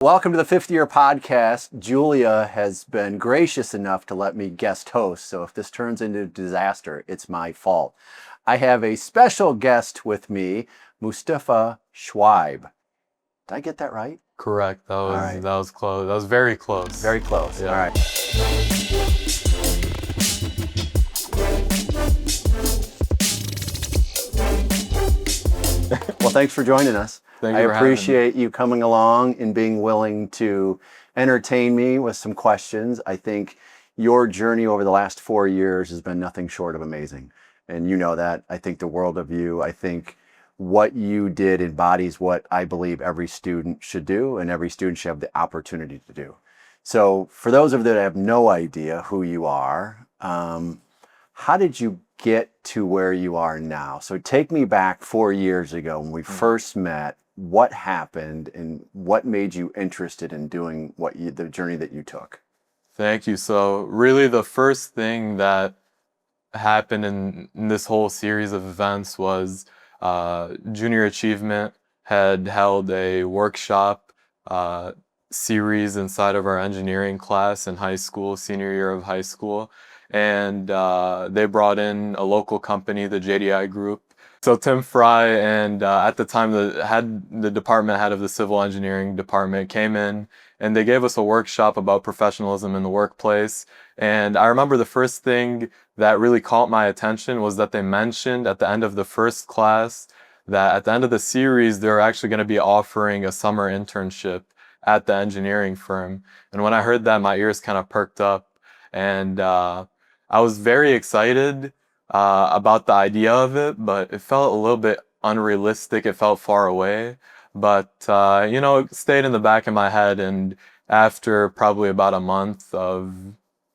Welcome to the fifth year podcast. Julia has been gracious enough to let me guest host. So if this turns into a disaster, it's my fault. I have a special guest with me, Mustafa Schweib. Did I get that right? Correct. That was close. That was very close. Very close. Yeah. All right. Well, thanks for joining us. Thank I you for having me. appreciate you coming along and being willing to entertain me with some questions. I think your journey over the last 4 years has been nothing short of amazing. And you know that. I think the world of you. I think what you did embodies what I believe every student should do, and every student should have the opportunity to do. So for those of you that have no idea who you are, how did you get to where you are now? So take me back 4 years ago when we first met. What happened and what made you interested in doing the journey that you took? Thank you. So really the first thing that happened in this whole series of events was Junior Achievement had held a workshop series inside of our engineering class in high school, senior year of high school. And they brought in a local company, the JDI Group. So Tim Fry and at the time the department head of the civil engineering department came in and they gave us a workshop about professionalism in the workplace. And I remember the first thing that really caught my attention was that they mentioned at the end of the first class that at the end of the series, they're actually going to be offering a summer internship at the engineering firm. And when I heard that, my ears kind of perked up. And I was very excited about the idea of it, but it felt a little bit unrealistic. It felt far away, but it stayed in the back of my head. And after probably about a month of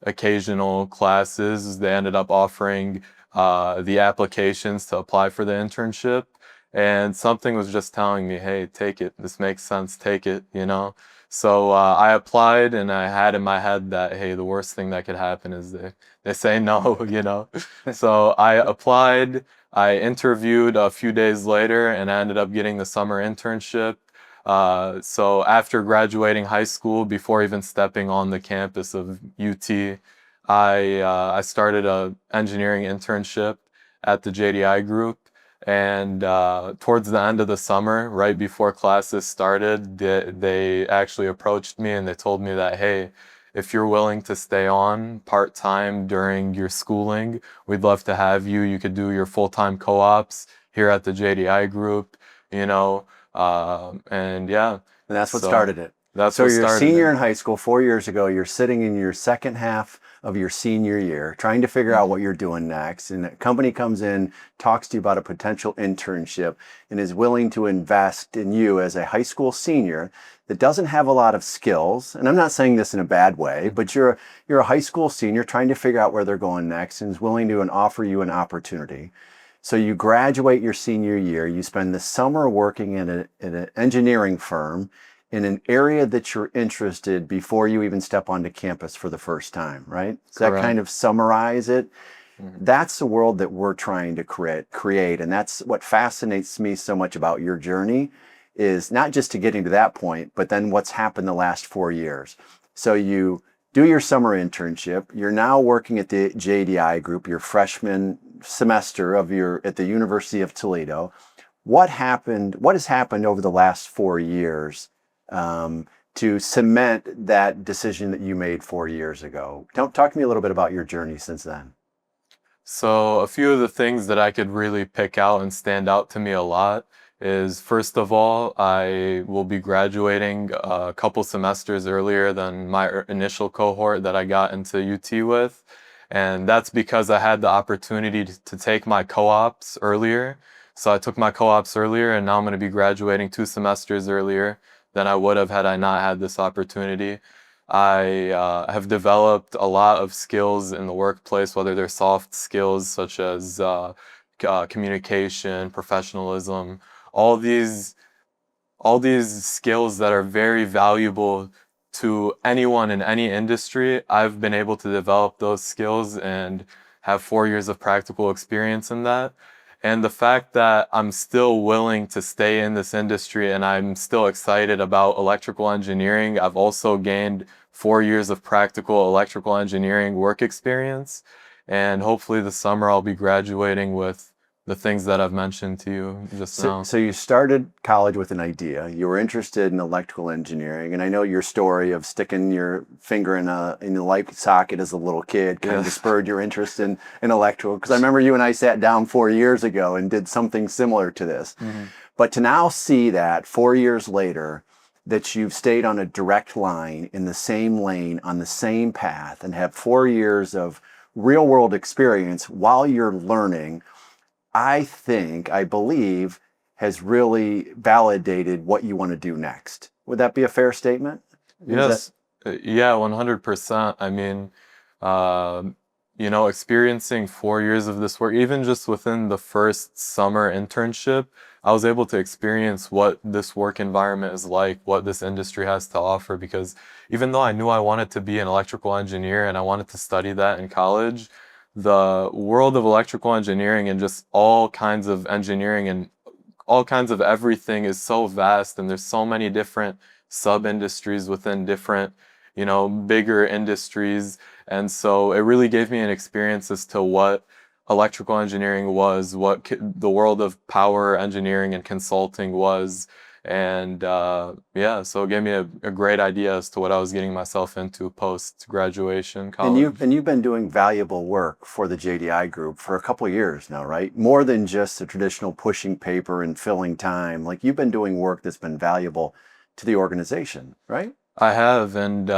occasional classes, they ended up offering the applications to apply for the internship. And something was just telling me, hey, take it. This makes sense. Take it, So I applied, and I had in my head that, hey, the worst thing that could happen is they say no, So I applied, I interviewed a few days later, and I ended up getting the summer internship. So after graduating high school, before even stepping on the campus of UT, I started a engineering internship at the JDI Group. And towards the end of the summer, right before classes started, they actually approached me and they told me that, hey, if you're willing to stay on part-time during your schooling, we'd love to have you. You could do your full-time co-ops here at the JDI Group, and yeah. And that's what started it. So you're a senior in high school 4 years ago. You're sitting in your second half of your senior year, trying to figure out what you're doing next. And a company comes in, talks to you about a potential internship, and is willing to invest in you as a high school senior that doesn't have a lot of skills. And I'm not saying this in a bad way, but you're a high school senior trying to figure out where they're going next, and is willing to offer you an opportunity. So you graduate your senior year. You spend the summer working in an engineering firm in an area that you're interested before you even step onto campus for the first time, right? Does that kind of summarize it? Mm-hmm. That's the world that we're trying to create. And that's what fascinates me so much about your journey, is not just to getting to that point, but then what's happened the last 4 years. So you do your summer internship. You're now working at the JDI Group, your freshman semester at the University of Toledo. What has happened over the last 4 years to cement that decision that you made 4 years ago? Talk to me a little bit about your journey since then. So a few of the things that I could really pick out and stand out to me a lot is, first of all, I will be graduating a couple semesters earlier than my initial cohort that I got into UT with. And that's because I had the opportunity to take my co-ops earlier. So I took my co-ops earlier, and now I'm going to be graduating 2 semesters earlier than I would have had I not had this opportunity. I have developed a lot of skills in the workplace, whether they're soft skills such as communication, professionalism, all these skills that are very valuable to anyone in any industry. I've been able to develop those skills and have 4 years of practical experience in that. And the fact that I'm still willing to stay in this industry and I'm still excited about electrical engineering. I've also gained 4 years of practical electrical engineering work experience. And hopefully this summer I'll be graduating with the things that I've mentioned to you just So, now. so you started college with an idea. You were interested in electrical engineering, and I know your story of sticking your finger in the light socket as a little kid kind of Yes. spurred your interest in electrical. Because I remember you and I sat down 4 years ago and did something similar to this. Mhm. But to now see that 4 years later, that you've stayed on a direct line in the same lane on the same path and have 4 years of real world experience while you're learning, I believe, has really validated what you want to do next. Would that be a fair statement? Is that Yes. Yeah, 100%. I mean, um, experiencing 4 years of this work, even just within the first summer internship, I was able to experience what this work environment is like, what this industry has to offer. Because even though I knew I wanted to be an electrical engineer and I wanted to study that in college, the world of electrical engineering and just all kinds of engineering and all kinds of everything is so vast, and there's so many different sub industries within different, bigger industries. And so it really gave me an experience as to what electrical engineering was, what the world of power engineering and consulting was. And yeah, so it gave me a great idea as to what I was getting myself into post graduation and you college. and you've been doing valuable work for the JDI group for a couple of years now, right? More than just the traditional pushing paper and filling time. Like you've been doing work that's been valuable to the organization, right? I have, and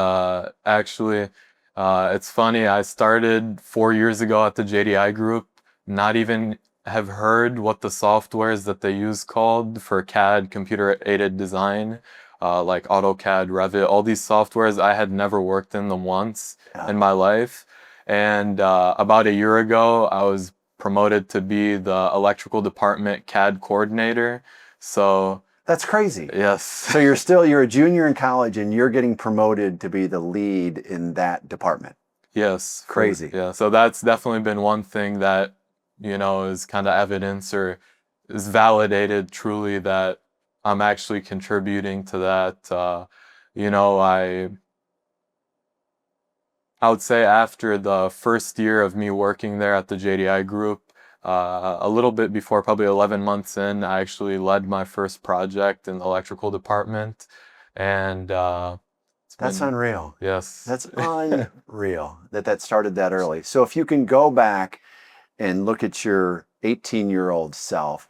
actually, it's funny. I started 4 years ago at the JDI group, not even have heard what the softwares that they use called for CAD, computer aided design, like AutoCAD, Revit, all these softwares. I had never worked in them once Yeah. in my life. And about a year ago, I was promoted to be the electrical department CAD coordinator. So, That's crazy. yes. So you're a junior in college and you're getting promoted to be the lead in that department. Yes, Crazy. yeah. So that's definitely been one thing that, is kind of evidence or is validated truly that I'm actually contributing to that. You know, I I would say after the first year of me working there at the JDI group, a little bit before, probably 11 months in, I actually led my first project in the electrical department, and it's That's been unreal. yes. That's unreal that started that early. So if you can go back and look at your 18-year-old self,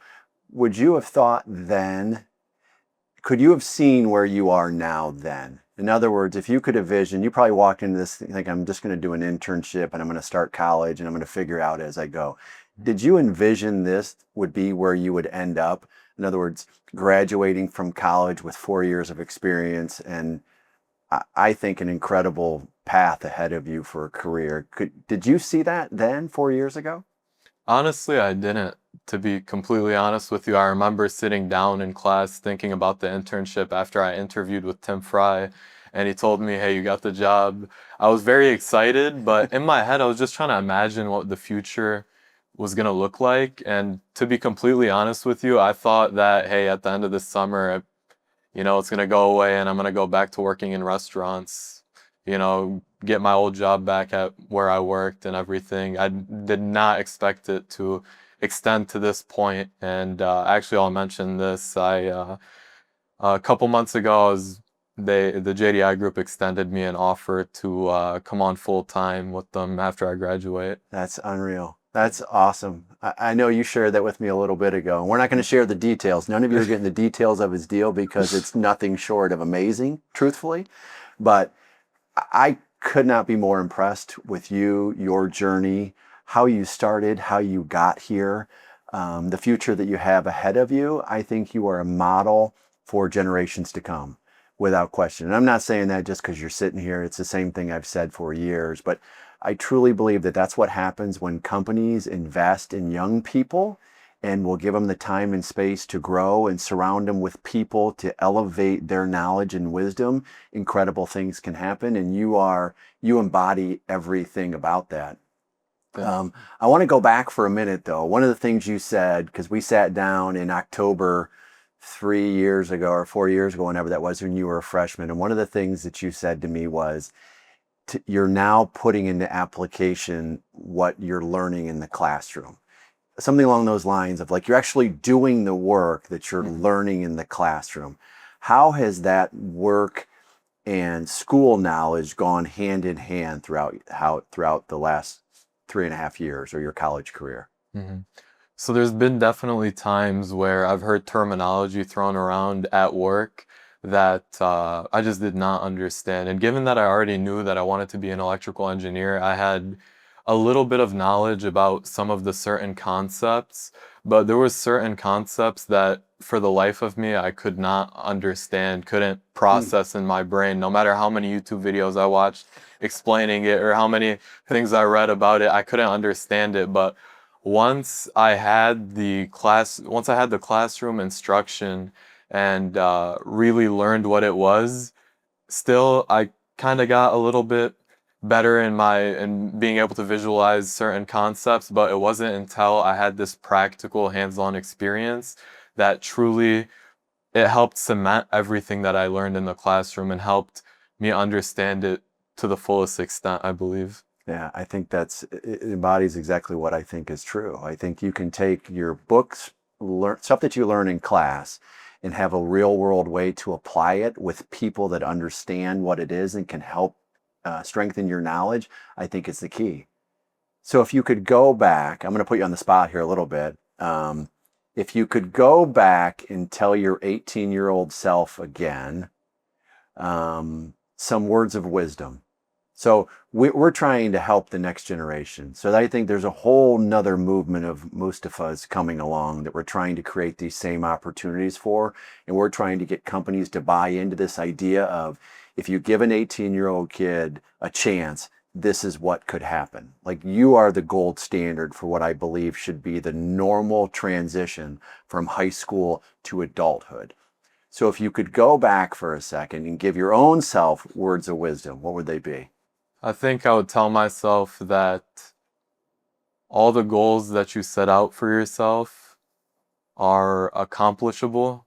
would you have thought then, could you have seen where you are now then? In other words, if you could envision, you probably walked into this like, I'm just going to do an internship and I'm going to start college and I'm going to figure out as I go. Did you envision this would be where you would end up? In other words, graduating from college with 4 years of experience and I think an incredible path ahead of you for a career. Did you see that then 4 years ago? Honestly, I didn't. To be completely honest with you, I remember sitting down in class thinking about the internship after I interviewed with Tim Fry, and he told me, "Hey, you got the job." I was very excited, but in my head, I was just trying to imagine what the future was going to look like. And to be completely honest with you, I thought that, hey, at the end of this summer, it's going to go away and I'm going to go back to working in restaurants, get my old job back at where I worked and everything. I did not expect it to extend to this point. And actually, I'll mention this. A couple months ago, the JDI group extended me an offer to come on full time with them after I graduate. That's unreal. That's awesome. I know you shared that with me a little bit ago. And we're not going to share the details. None of you are getting the details of his deal because it's nothing short of amazing, truthfully. But I could not be more impressed with you, your journey, how you started, how you got here, the future that you have ahead of you. I think you are a model for generations to come, without question. And I'm not saying that just because you're sitting here. It's the same thing I've said for years. But I truly believe that that's what happens when companies invest in young people and will give them the time and space to grow and surround them with people to elevate their knowledge and wisdom. Incredible things can happen, and you embody everything about that. I want to go back for a minute though. One of the things you said, because we sat down in October 3 years ago or 4 years ago, whenever that was, when you were a freshman, and one of the things that you said to me was, you're now putting into application what you're learning in the classroom. Something along those lines of like, you're actually doing the work that you're learning in the classroom. How has that work and school knowledge gone hand in hand throughout the last 3.5 years or your college career? Mhm. So there's been definitely times where I've heard terminology thrown around at work that I just did not understand. And given that I already knew that I wanted to be an electrical engineer, I had a little bit of knowledge about some of the certain concepts, but there was certain concepts that for the life of me I could not understand, couldn't process in my brain, no matter how many YouTube videos I watched explaining it or how many things I read about it, I couldn't understand it. But once I had the classroom instruction and really learned what it was, still I kind of got a little bit better in being able to visualize certain concepts, but it wasn't until I had this practical hands-on experience that truly it helped cement everything that I learned in the classroom and helped me understand it to the fullest extent, I believe. Yeah, I think it embodies exactly what I think is true. I think you can take your books, stuff that you learn in class, and have a real world way to apply it with people that understand what it is and can help strengthen your knowledge. I think is the key. So if you could go back, I'm going to put you on the spot here a little bit. If you could go back and tell your 18-year-old self again, some words of wisdom. So we're trying to help the next generation. So I think there's a whole nother movement of Mustafas coming along that we're trying to create these same opportunities for. And we're trying to get companies to buy into this idea of, if you give an 18-year-old kid a chance, this is what could happen. Like, you are the gold standard for what I believe should be the normal transition from high school to adulthood. So if you could go back for a second and give your own self words of wisdom, what would they be? I think I would tell myself that all the goals that you set out for yourself are accomplishable.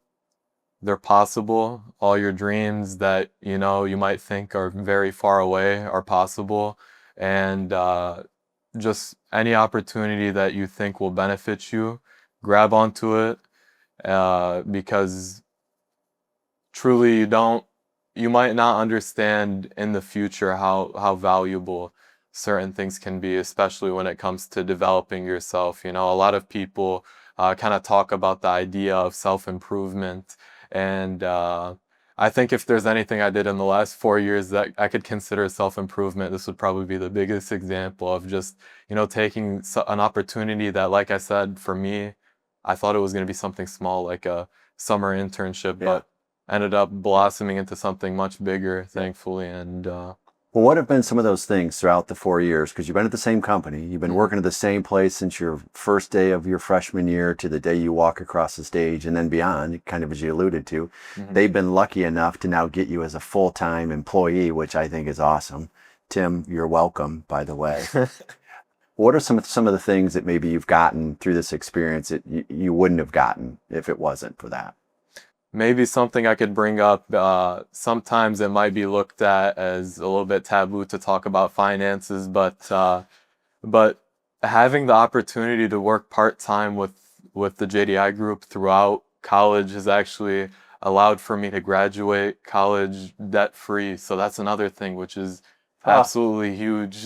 They're possible. All your dreams that, you might think are very far away are possible. And just any opportunity that you think will benefit you, grab onto it, because truly you might not understand in the future how valuable certain things can be, especially when it comes to developing yourself. A lot of people kind of talk about the idea of self-improvement, and I think if there's anything I did in the last 4 years that I could consider self-improvement, this would probably be the biggest example of just, taking an opportunity that, like I said, for me, I thought it was going to be something small, like a summer internship, Yeah. but ended up blossoming into something much bigger, thankfully. And Well, what have been some of those things throughout the 4 years? Because you've been at the same company, you've been working at the same place since your first day of your freshman year to the day you walk across the stage and then beyond, kind of as you alluded to. They've been lucky enough to now get you as a full-time employee, which I think is awesome. Tim, you're welcome, by the way. What are some of the things that maybe you've gotten through this experience that you wouldn't have gotten if it wasn't for that? maybe something I could bring up. Sometimes it might be looked at as a little bit taboo to talk about finances, but having the opportunity to work part-time with the JDI group throughout college has actually allowed for me to graduate college debt-free. So that's another thing which is absolutely huge.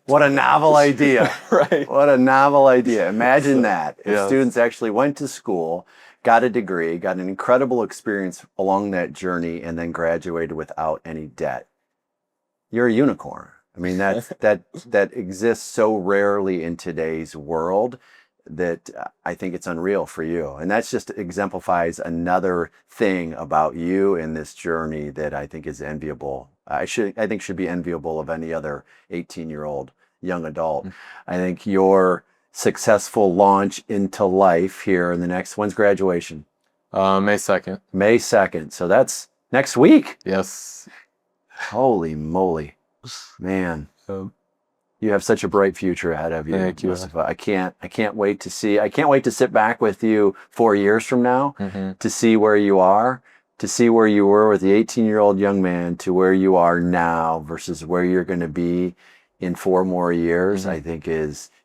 What a novel idea. Right. What a novel idea. Imagine that. If yes. students actually went to school, got a degree, got an incredible experience along that journey, and then graduated without any debt. You're a unicorn. I mean, that exists so rarely in today's world that I think it's unreal for you. And that just exemplifies another thing about you in this journey that I think is enviable. I think should be enviable of any other 18-year-old young adult. I think your successful launch into life here in the next, when's graduation? May 2nd. May 2nd. So that's next week. Yes. Holy moly. Man. You have such a bright future ahead of you, Thank you. Mustafa. I can't wait to see. I can't wait to sit back with you 4 years from now to see where you are, to see where you were with the 18-year-old young man to where you are now versus where you're going to be in 4 more years. I think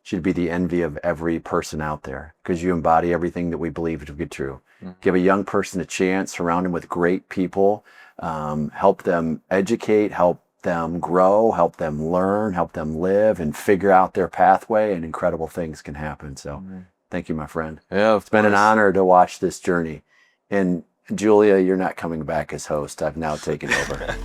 should be the envy of every person out there, because you embody everything that we believe to be true. Give a young person a chance, surround them with great people, help them educate, help them grow, help them learn, help them live and figure out their pathway, and incredible things can happen. So thank you, my friend. Yeah, It's been an honor to watch this journey. And Julia, you're not coming back as host. I've now taken over.